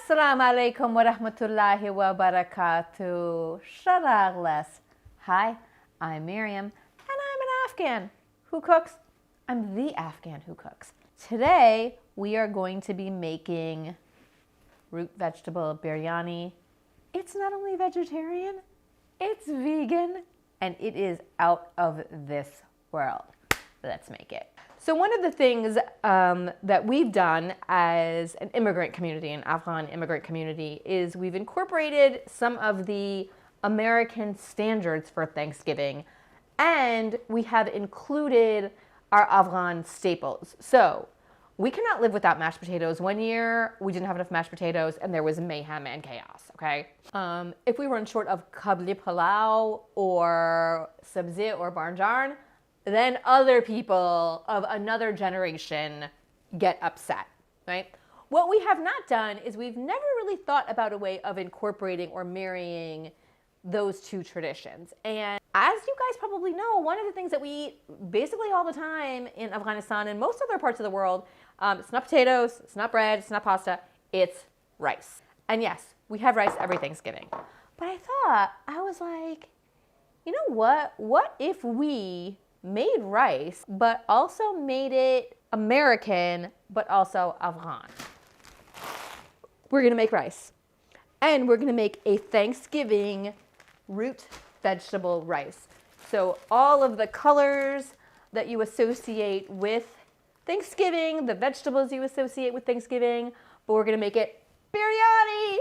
Assalamu alaikum wa rahmatullahi wa barakatuh. Sharagles. Hi, I'm Miriam, and I'm an Afghan who cooks. I'm the Afghan who cooks. Today, we are going to be making root vegetable biryani. It's not only vegetarian, it's vegan, and it is out of this world. Let's make it. So one of the things that we've done as an immigrant community, an Afghan immigrant community, is we've incorporated some of the American standards for Thanksgiving, and we have included our Afghan staples. So we cannot live without mashed potatoes. One year, we didn't have enough mashed potatoes, and there was mayhem and chaos, okay? If we run short of kabli palau or sabzi or barnjarn, then other people of another generation get upset, right? What we have not done is we've never really thought about a way of incorporating or marrying those two traditions. And as you guys probably know, one of the things that we eat basically all the time in Afghanistan and most other parts of the world, it's not potatoes, it's not bread, it's not pasta, it's rice. And yes, we have rice every Thanksgiving. But I was like, you know what? What if we made rice, but also made it American, but also Afghan? We're gonna make rice. And we're gonna make a Thanksgiving root vegetable rice. So all of the colors that you associate with Thanksgiving, the vegetables you associate with Thanksgiving, but we're gonna make it biryani.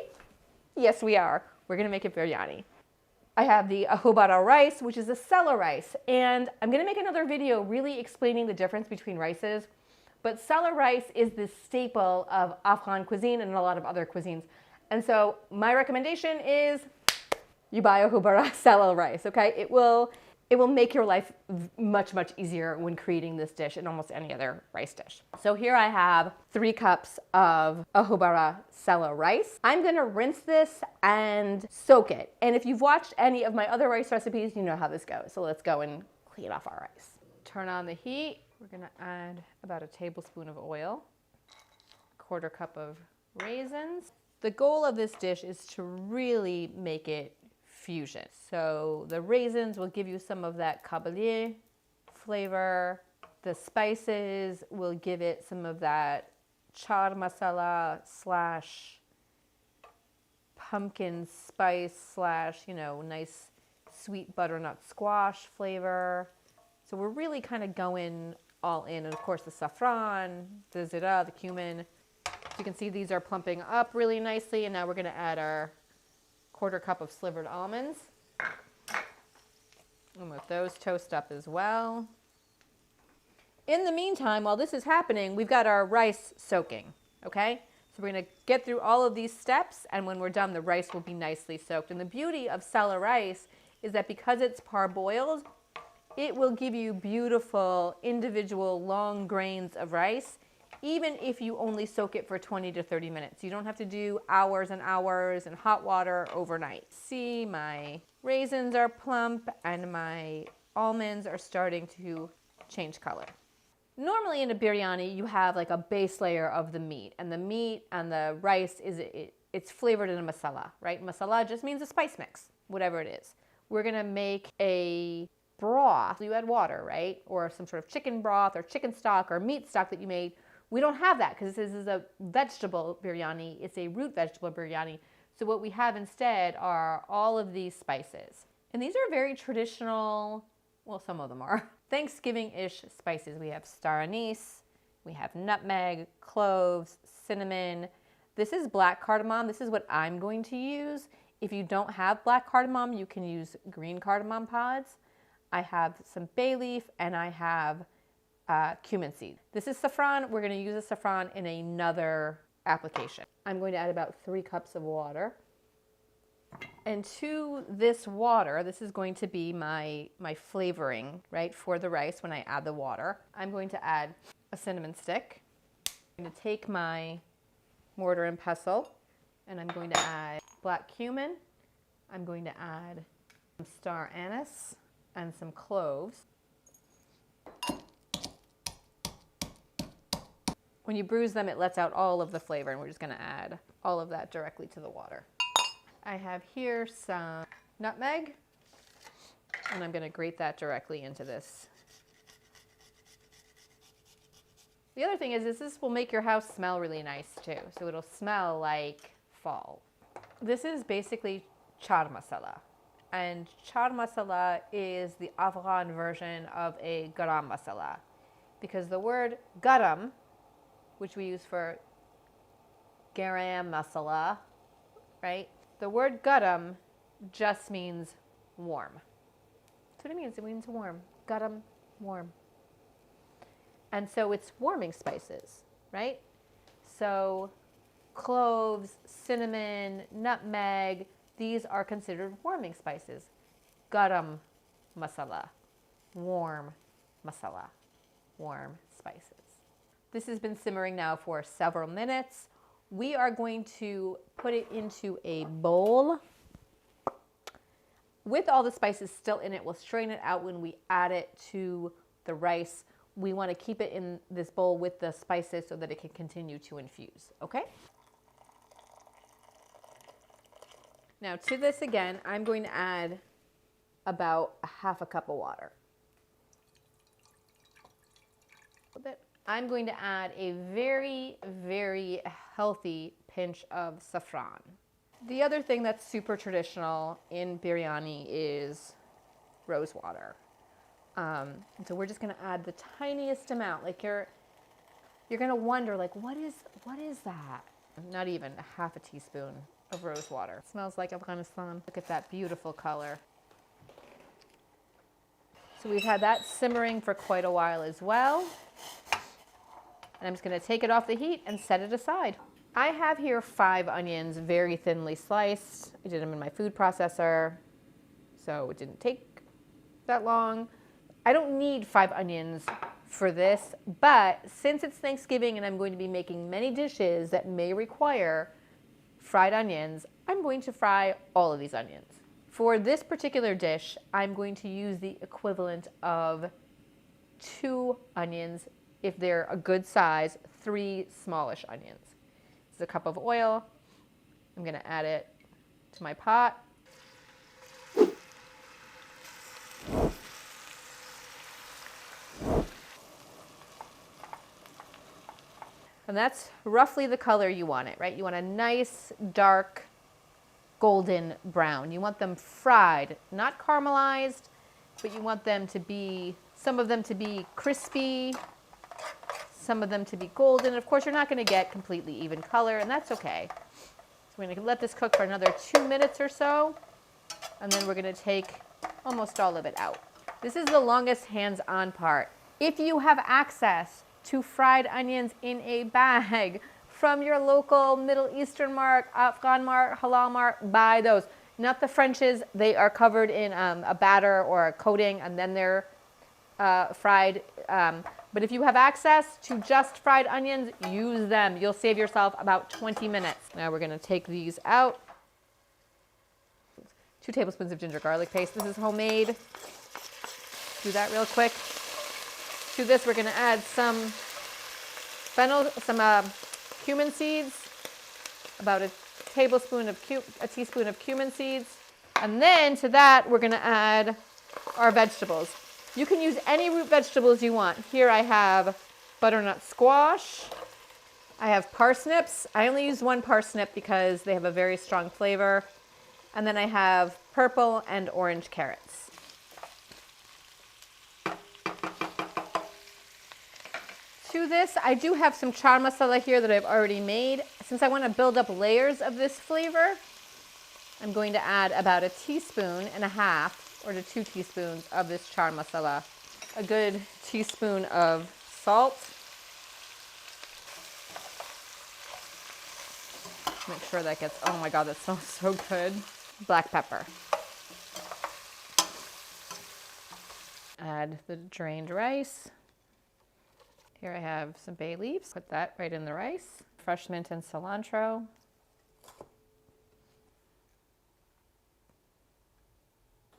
Yes, we are. We're gonna make it biryani. I have the ahobara rice, which is a sela rice, and I'm gonna make another video really explaining the difference between rices. But sela rice is the staple of Afghan cuisine and a lot of other cuisines. And so my recommendation is you buy ahobara sela rice, okay? It will make your life much, much easier when creating this dish and almost any other rice dish. So here I have 3 cups of ahobara sela rice. I'm gonna rinse this and soak it. And if you've watched any of my other rice recipes, you know how this goes. So let's go and clean off our rice. Turn on the heat. We're gonna add about a tablespoon of oil, 1/4 cup of raisins. The goal of this dish is to really make it fusion. So the raisins will give you some of that kabali flavor. The spices will give it some of that char masala / pumpkin spice / nice sweet butternut squash flavor. So we're really kind of going all in. And of course the saffron, the zira, the cumin. So you can see these are plumping up really nicely. And now we're gonna add our 1/4 cup of slivered almonds. And let those toast up as well. In the meantime, while this is happening, we've got our rice soaking, okay? So we're gonna get through all of these steps, and when we're done, the rice will be nicely soaked. And the beauty of sela rice is that because it's parboiled, it will give you beautiful, individual, long grains of rice, even if you only soak it for 20 to 30 minutes. You don't have to do hours and hours in hot water overnight. See, my raisins are plump and my almonds are starting to change color. Normally in a biryani, you have like a base layer of the meat, and the meat and the rice it's flavored in a masala, right? Masala just means a spice mix, whatever it is. We're gonna make a broth. You add water, right? Or some sort of chicken broth or chicken stock or meat stock that you made. We don't have that because this is a vegetable biryani. It's a root vegetable biryani. So what we have instead are all of these spices. And these are very traditional, well, some of them are, Thanksgiving-ish spices. We have star anise, we have nutmeg, cloves, cinnamon. This is black cardamom. This is what I'm going to use. If you don't have black cardamom, you can use green cardamom pods. I have some bay leaf and I have cumin seed. This is saffron. We're going to use the saffron in another application. I'm going to add about 3 cups of water. And to this water, this is going to be my flavoring, right, for the rice when I add the water. I'm going to add a cinnamon stick. I'm going to take my mortar and pestle, and I'm going to add black cumin. I'm going to add some star anise and some cloves. When you bruise them, it lets out all of the flavor, and we're just gonna add all of that directly to the water. I have here some nutmeg, and I'm gonna grate that directly into this. The other thing is this will make your house smell really nice too. So it'll smell like fall. This is basically chaat masala. And chaat masala is the Afghan version of a garam masala. Because the word garam, which we use for garam masala, right? The word garam just means warm. That's what it means. It means warm. Garam, warm. And so it's warming spices, right? So cloves, cinnamon, nutmeg, these are considered warming spices. Garam masala, warm masala, warm spices. This has been simmering now for several minutes. We are going to put it into a bowl. With all the spices still in it, we'll strain it out when we add it to the rice. We want to keep it in this bowl with the spices so that it can continue to infuse, okay? Now to this again, I'm going to add about a half a cup of water. A bit. I'm going to add a very, very healthy pinch of saffron. The other thing that's super traditional in biryani is rose water. So we're just going to add the tiniest amount. Like you're going to wonder, like, what is that? Not even a half a teaspoon of rose water. It smells like Afghanistan. Look at that beautiful color. So we've had that simmering for quite a while as well. And I'm just going to take it off the heat and set it aside. I have here 5 onions, very thinly sliced. I did them in my food processor, so it didn't take that long. I don't need 5 onions for this, but since it's Thanksgiving and I'm going to be making many dishes that may require fried onions, I'm going to fry all of these onions. For this particular dish, I'm going to use the equivalent of 2 onions. If they're a good size, 3 smallish onions. This is a cup of oil. I'm going to add it to my pot. And that's roughly the color you want it, right? You want a nice, dark, golden brown. You want them fried, not caramelized, but you want them to be, some of them to be crispy, some of them to be golden. Of course, you're not going to get completely even color, and that's okay. So we're going to let this cook for another 2 minutes or so, and then we're going to take almost all of it out. This is the longest hands-on part. If you have access to fried onions in a bag from your local Middle Eastern mart, Afghan mart, halal mart, buy those. Not the French's. They are covered in a batter or a coating, and then they're fried. But if you have access to just fried onions, use them. You'll save yourself about 20 minutes. Now we're gonna take these out. 2 tablespoons of ginger garlic paste. This is homemade. Do that real quick. To this, we're gonna add some fennel, some cumin seeds, about a teaspoon of cumin seeds. And then to that, we're gonna add our vegetables. You can use any root vegetables you want. Here I have butternut squash. I have parsnips. I only use 1 parsnip because they have a very strong flavor. And then I have purple and orange carrots. To this, I do have some chaat masala here that I've already made. Since I want to build up layers of this flavor, I'm going to add about 1.5 teaspoons or to 2 teaspoons of this chaat masala. A good teaspoon of salt. Make sure that gets, oh my God, that smells so good. Black pepper. Add the drained rice. Here I have some bay leaves. Put that right in the rice. Fresh mint and cilantro.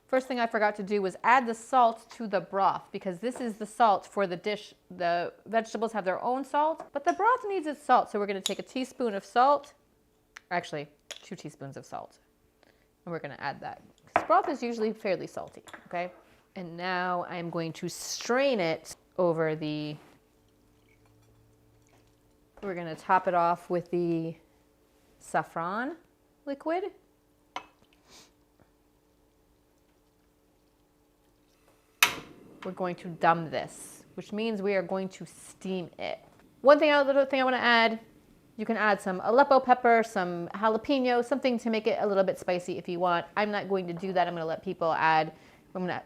First thing I forgot to do was add the salt to the broth because this is the salt for the dish. The vegetables have their own salt, but the broth needs its salt. So we're going to take a teaspoon of salt, actually 2 teaspoons of salt, and we're going to add that. This broth is usually fairly salty, okay? And now I'm going to strain it over the, we're going to top it off with the saffron liquid. We're going to dum this, which means we are going to steam it. One little thing I want to add, you can add some Aleppo pepper, some jalapeno, something to make it a little bit spicy if you want. I'm not going to do that. I'm going to let people add, I'm going to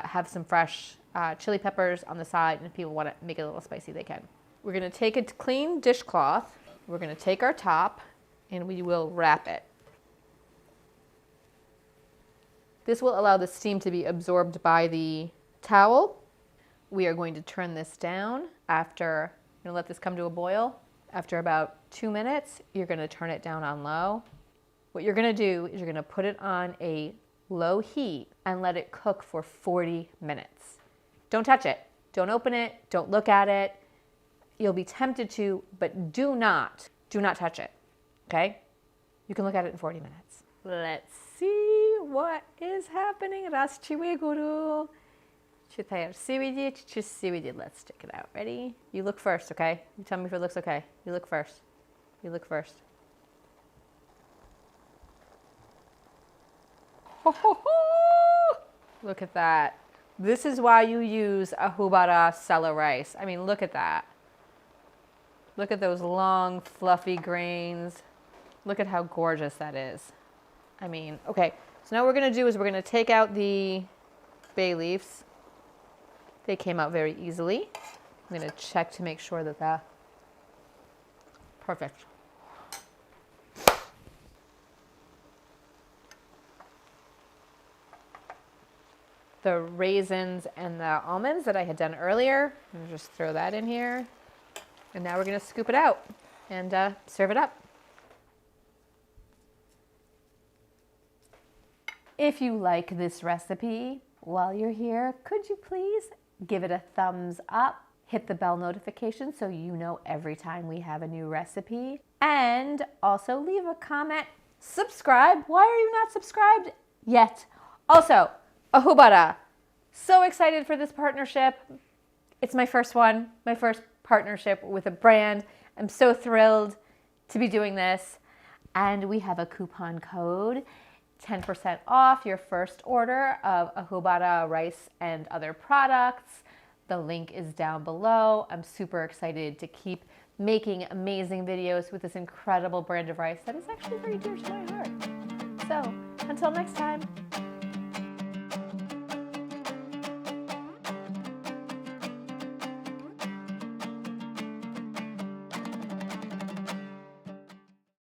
have some fresh chili peppers on the side, and if people want to make it a little spicy, they can. We're going to take a clean dishcloth. We're going to take our top, and we will wrap it. This will allow the steam to be absorbed by the towel. We are going to turn this down after, I'm going to let this come to a boil. After about 2 minutes, you're going to turn it down on low. What you're going to do is you're going to put it on a low heat and let it cook for 40 minutes. Don't touch it. Don't open it. Don't look at it. You'll be tempted to, but do not touch it, okay? You can look at it in 40 minutes. Let's see what is happening. Raz чи вигору. Чи тепер сивіді, чи сивіді. Let's check it out. Ready? You look first, okay? You tell me if it looks okay. You look first. You look first. Ho, ho, ho! Look at that. This is why you use ahubara sela rice. I mean, look at that. Look at those long, fluffy grains. Look at how gorgeous that is. I mean, okay. So now what we're going to do is we're going to take out the bay leaves. They came out very easily. I'm going to check to make sure that that's perfect. The raisins and the almonds that I had done earlier, I'm going to just throw that in here. And now we're going to scoop it out and serve it up. If you like this recipe, while you're here, could you please give it a thumbs up, hit the bell notification so you know every time we have a new recipe, and also leave a comment, subscribe. Why are you not subscribed yet? Also, ahubara, so excited for this partnership. It's my first one, my first partnership with a brand. I'm so thrilled to be doing this. And we have a coupon code, 10% off your first order of ahubara rice and other products. The link is down below. I'm super excited to keep making amazing videos with this incredible brand of rice that is actually very dear to my heart. So until next time.